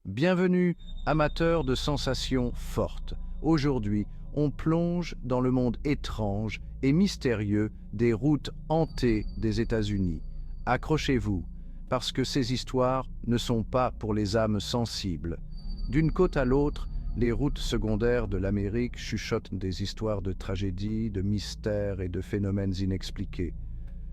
Bienvenue, amateurs de sensations fortes. Aujourd'hui, on plonge dans le monde étrange et mystérieux des routes hantées des États-Unis. Accrochez-vous, parce que ces histoires ne sont pas pour les âmes sensibles. D'une côte à l'autre, les routes secondaires de l'Amérique chuchotent des histoires de tragédies, de mystères et de phénomènes inexpliqués.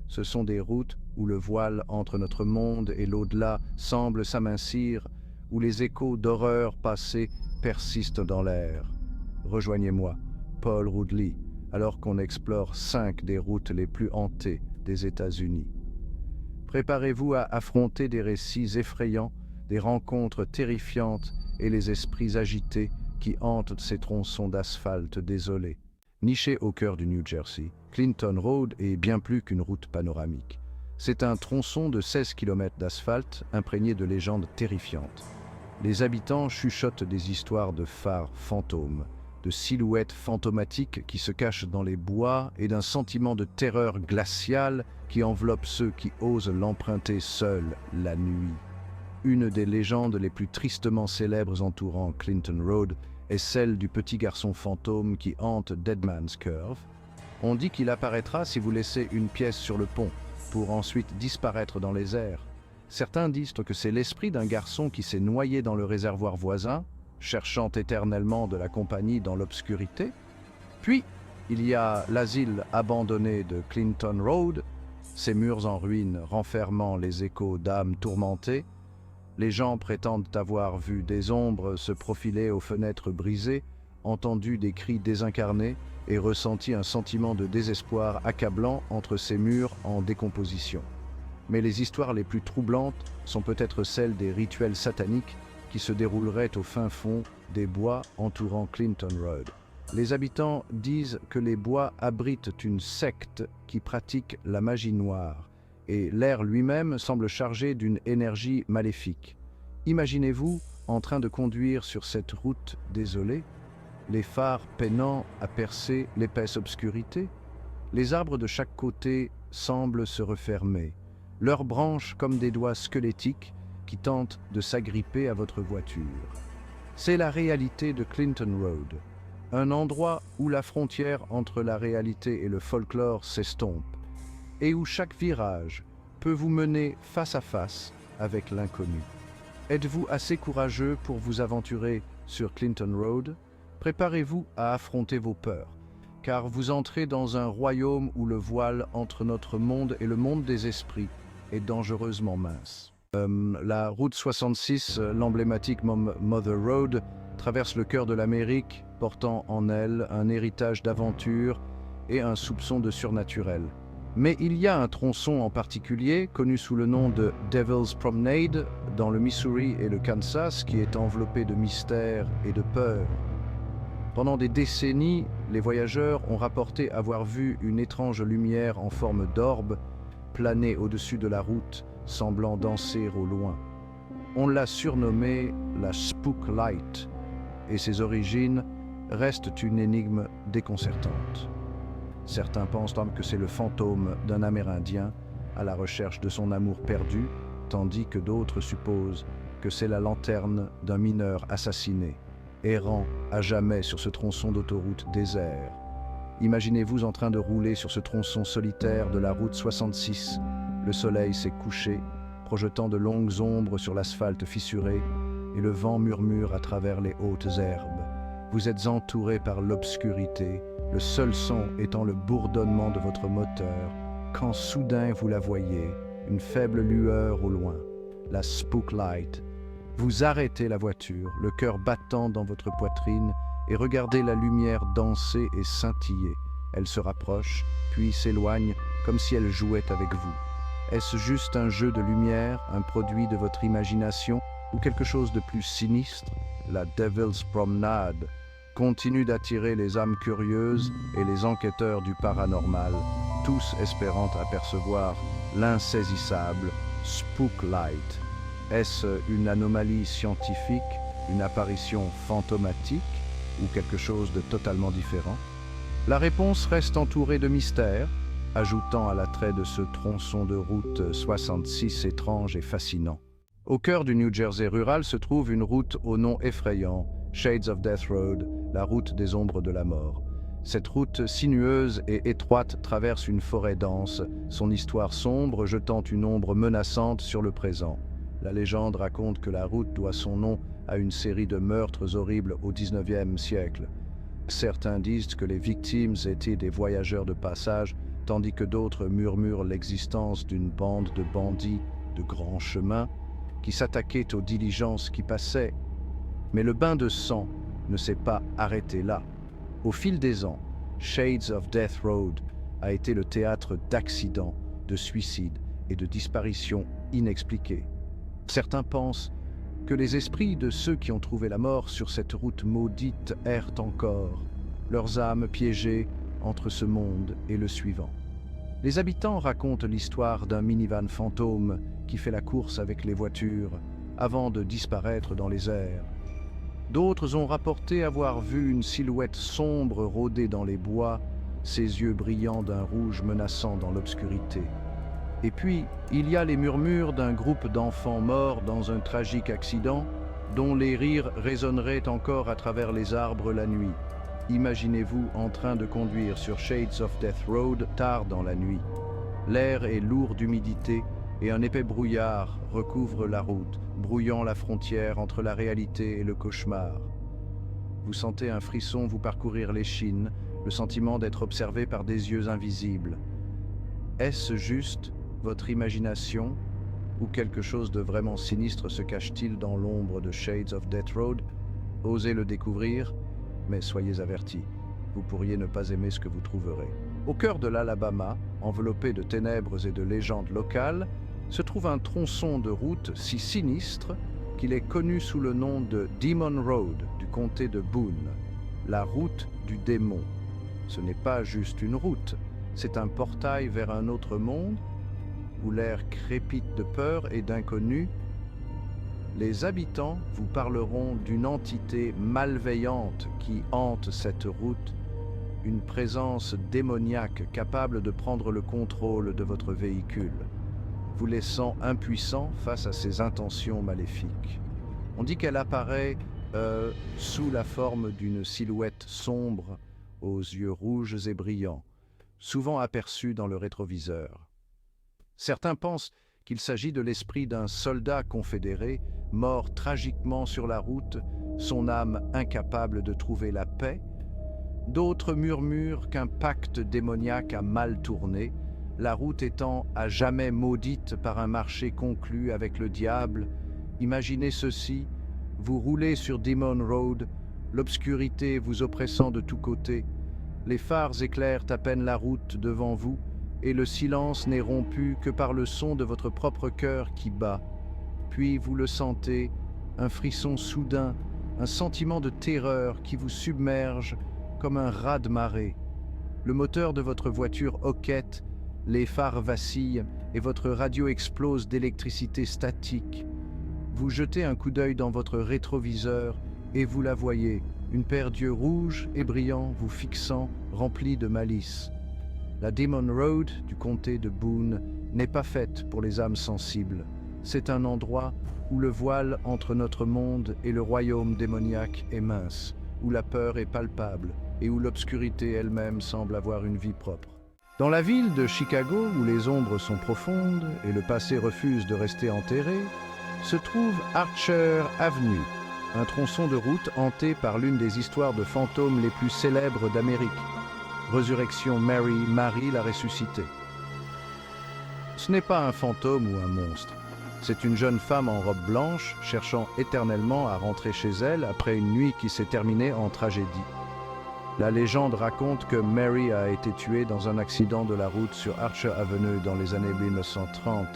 Ce sont des routes où le voile entre notre monde et l'au-delà semble s'amincir, où les échos d'horreurs passées persistent dans l'air. Rejoignez-moi, Paul Roudley, alors qu'on explore 5 des routes les plus hantées des États-Unis. Préparez-vous à affronter des récits effrayants, des rencontres terrifiantes et les esprits agités qui hantent ces tronçons d'asphalte désolés. Niché au cœur du New Jersey, Clinton Road est bien plus qu'une route panoramique. C'est un tronçon de 16 km d'asphalte imprégné de légendes terrifiantes. Les habitants chuchotent des histoires de phares fantômes, de silhouettes fantomatiques qui se cachent dans les bois et d'un sentiment de terreur glaciale qui enveloppe ceux qui osent l'emprunter seuls la nuit. Une des légendes les plus tristement célèbres entourant Clinton Road est celle du petit garçon fantôme qui hante Deadman's Curve. On dit qu'il apparaîtra si vous laissez une pièce sur le pont, pour ensuite disparaître dans les airs. Certains disent que c'est l'esprit d'un garçon qui s'est noyé dans le réservoir voisin, cherchant éternellement de la compagnie dans l'obscurité. Puis, il y a l'asile abandonné de Clinton Road, ses murs en ruine renfermant les échos d'âmes tourmentées. Les gens prétendent avoir vu des ombres se profiler aux fenêtres brisées, entendu des cris désincarnés et ressenti un sentiment de désespoir accablant entre ces murs en décomposition. Mais les histoires les plus troublantes sont peut-être celles des rituels sataniques qui se dérouleraient au fin fond des bois entourant Clinton Road. Les habitants disent que les bois abritent une secte qui pratique la magie noire, et l'air lui-même semble chargé d'une énergie maléfique. Imaginez-vous en train de conduire sur cette route désolée, les phares peinant à percer l'épaisse obscurité. Les arbres de chaque côté semblent se refermer, leurs branches comme des doigts squelettiques qui tentent de s'agripper à votre voiture. C'est la réalité de Clinton Road, un endroit où la frontière entre la réalité et le folklore s'estompe, et où chaque virage peut vous mener face à face avec l'inconnu. Êtes-vous assez courageux pour vous aventurer sur Clinton Road? Préparez-vous à affronter vos peurs, car vous entrez dans un royaume où le voile entre notre monde et le monde des esprits est dangereusement mince. La route 66, l'emblématique Mother Road, traverse le cœur de l'Amérique, portant en elle un héritage d'aventure et un soupçon de surnaturel. Mais il y a un tronçon en particulier, connu sous le nom de Devil's Promenade, dans le Missouri et le Kansas, qui est enveloppé de mystère et de peur. Pendant des décennies, les voyageurs ont rapporté avoir vu une étrange lumière en forme d'orbe planer au-dessus de la route, semblant danser au loin. On l'a surnommée la Spook Light, et ses origines restent une énigme déconcertante. Certains pensent que c'est le fantôme d'un Amérindien à la recherche de son amour perdu, tandis que d'autres supposent que c'est la lanterne d'un mineur assassiné, errant à jamais sur ce tronçon d'autoroute désert. Imaginez-vous en train de rouler sur ce tronçon solitaire de la route 66. Le soleil s'est couché, projetant de longues ombres sur l'asphalte fissuré, et le vent murmure à travers les hautes herbes. Vous êtes entouré par l'obscurité, le seul son étant le bourdonnement de votre moteur, quand soudain vous la voyez, une faible lueur au loin, la Spook Light. Vous arrêtez la voiture, le cœur battant dans votre poitrine, et regardez la lumière danser et scintiller. Elle se rapproche, puis s'éloigne, comme si elle jouait avec vous. Est-ce juste un jeu de lumière, un produit de votre imagination, ou quelque chose de plus sinistre? La Devil's Promenade continue d'attirer les âmes curieuses et les enquêteurs du paranormal, tous espérant apercevoir l'insaisissable Spook Light. Est-ce une anomalie scientifique, une apparition fantomatique ou quelque chose de totalement différent? La réponse reste entourée de mystères, ajoutant à l'attrait de ce tronçon de route 66 étrange et fascinant. Au cœur du New Jersey rural se trouve une route au nom effrayant, Shades of Death Road, la route des ombres de la mort. Cette route sinueuse et étroite traverse une forêt dense, son histoire sombre jetant une ombre menaçante sur le présent. La légende raconte que la route doit son nom à une série de meurtres horribles au XIXe siècle. Certains disent que les victimes étaient des voyageurs de passage, tandis que d'autres murmurent l'existence d'une bande de bandits de grands chemins qui s'attaquaient aux diligences qui passaient. Mais le bain de sang ne s'est pas arrêté là. Au fil des ans, Shades of Death Road a été le théâtre d'accidents, de suicides et de disparitions inexpliquées. Certains pensent que les esprits de ceux qui ont trouvé la mort sur cette route maudite errent encore, leurs âmes piégées entre ce monde et le suivant. Les habitants racontent l'histoire d'un minivan fantôme qui fait la course avec les voitures avant de disparaître dans les airs. D'autres ont rapporté avoir vu une silhouette sombre rôder dans les bois, ses yeux brillant d'un rouge menaçant dans l'obscurité. Et puis, il y a les murmures d'un groupe d'enfants morts dans un tragique accident, dont les rires résonneraient encore à travers les arbres la nuit. Imaginez-vous en train de conduire sur Shades of Death Road tard dans la nuit. L'air est lourd d'humidité et un épais brouillard recouvre la route, brouillant la frontière entre la réalité et le cauchemar. Vous sentez un frisson vous parcourir l'échine, le sentiment d'être observé par des yeux invisibles. Est-ce juste votre imagination ou quelque chose de vraiment sinistre se cache-t-il dans l'ombre de Shades of Death Road? Osez le découvrir, mais soyez avertis, vous pourriez ne pas aimer ce que vous trouverez. Au cœur de l'Alabama, enveloppé de ténèbres et de légendes locales, se trouve un tronçon de route si sinistre qu'il est connu sous le nom de Demon Road du comté de Boone, la route du démon. Ce n'est pas juste une route, c'est un portail vers un autre monde où l'air crépite de peur et d'inconnu. Les habitants vous parleront d'une entité malveillante qui hante cette route, une présence démoniaque capable de prendre le contrôle de votre véhicule, vous laissant impuissant face à ses intentions maléfiques. On dit qu'elle apparaît sous la forme d'une silhouette sombre aux yeux rouges et brillants, souvent aperçue dans le rétroviseur. Certains pensent qu'il s'agit de l'esprit d'un soldat confédéré mort tragiquement sur la route, son âme incapable de trouver la paix. D'autres murmurent qu'un pacte démoniaque a mal tourné, la route étant à jamais maudite par un marché conclu avec le diable. Imaginez ceci, vous roulez sur Demon Road, l'obscurité vous oppressant de tous côtés, les phares éclairent à peine la route devant vous, et le silence n'est rompu que par le son de votre propre cœur qui bat. Puis vous le sentez, un frisson soudain, un sentiment de terreur qui vous submerge comme un raz-de-marée. Le moteur de votre voiture hoquette, les phares vacillent et votre radio explose d'électricité statique. Vous jetez un coup d'œil dans votre rétroviseur et vous la voyez, une paire d'yeux rouges et brillants vous fixant, remplis de malice. La Demon Road du comté de Boone n'est pas faite pour les âmes sensibles. C'est un endroit où le voile entre notre monde et le royaume démoniaque est mince, où la peur est palpable et où l'obscurité elle-même semble avoir une vie propre. Dans la ville de Chicago, où les ombres sont profondes et le passé refuse de rester enterré, se trouve Archer Avenue, un tronçon de route hanté par l'une des histoires de fantômes les plus célèbres d'Amérique. Résurrection Mary, Marie la ressuscitée. Ce n'est pas un fantôme ou un monstre. C'est une jeune femme en robe blanche, cherchant éternellement à rentrer chez elle après une nuit qui s'est terminée en tragédie. La légende raconte que Mary a été tuée dans un accident de la route sur Archer Avenue dans les années 1930,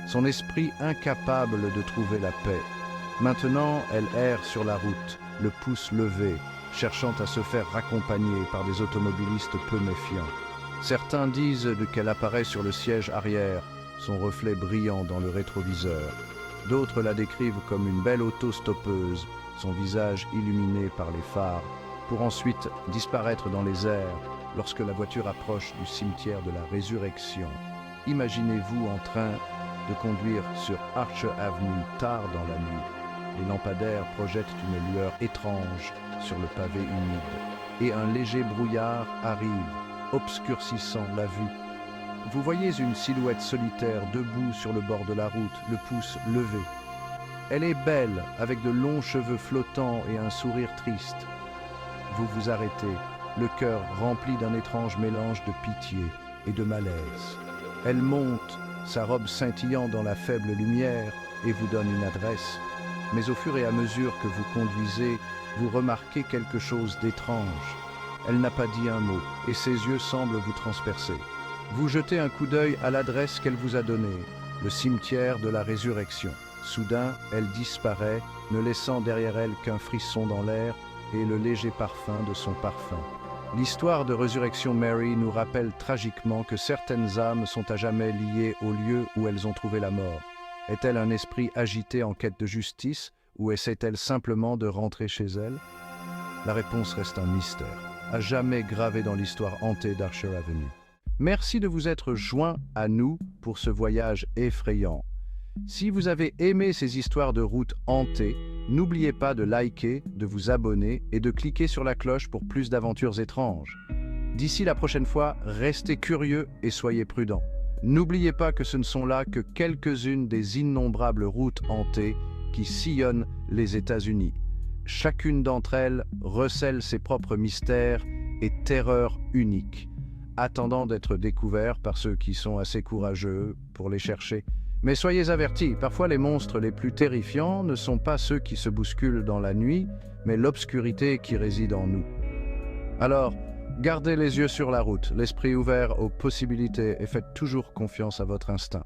son esprit incapable de trouver la paix. Maintenant, elle erre sur la route, le pouce levé, cherchant à se faire raccompagner par des automobilistes peu méfiants. Certains disent qu'elle apparaît sur le siège arrière, son reflet brillant dans le rétroviseur. D'autres la décrivent comme une belle auto stoppeuse, son visage illuminé par les phares, pour ensuite disparaître dans les airs lorsque la voiture approche du cimetière de la Résurrection. Imaginez-vous en train de conduire sur Archer Avenue tard dans la nuit. Les lampadaires projettent une lueur étrange sur le pavé humide et un léger brouillard arrive, obscurcissant la vue. Vous voyez une silhouette solitaire debout sur le bord de la route, le pouce levé. Elle est belle, avec de longs cheveux flottants et un sourire triste. Vous vous arrêtez, le cœur rempli d'un étrange mélange de pitié et de malaise. Elle monte, sa robe scintillant dans la faible lumière, et vous donne une adresse. Mais au fur et à mesure que vous conduisez, vous remarquez quelque chose d'étrange. Elle n'a pas dit un mot, et ses yeux semblent vous transpercer. Vous jetez un coup d'œil à l'adresse qu'elle vous a donnée, le cimetière de la Résurrection. Soudain, elle disparaît, ne laissant derrière elle qu'un frisson dans l'air et le léger parfum de son parfum. L'histoire de Résurrection Mary nous rappelle tragiquement que certaines âmes sont à jamais liées au lieu où elles ont trouvé la mort. Est-elle un esprit agité en quête de justice ou essaie-t-elle simplement de rentrer chez elle? La réponse reste un mystère, à jamais gravé dans l'histoire hantée d'Archer Avenue. Merci de vous être joints à nous pour ce voyage effrayant. Si vous avez aimé ces histoires de routes hantées, n'oubliez pas de liker, de vous abonner et de cliquer sur la cloche pour plus d'aventures étranges. D'ici la prochaine fois, restez curieux et soyez prudents. N'oubliez pas que ce ne sont là que quelques-unes des innombrables routes hantées qui sillonnent les États-Unis. Chacune d'entre elles recèle ses propres mystères et terreurs uniques, attendant d'être découverts par ceux qui sont assez courageux pour les chercher. Mais soyez avertis, parfois les monstres les plus terrifiants ne sont pas ceux qui se bousculent dans la nuit, mais l'obscurité qui réside en nous. Alors, gardez les yeux sur la route, l'esprit ouvert aux possibilités et faites toujours confiance à votre instinct.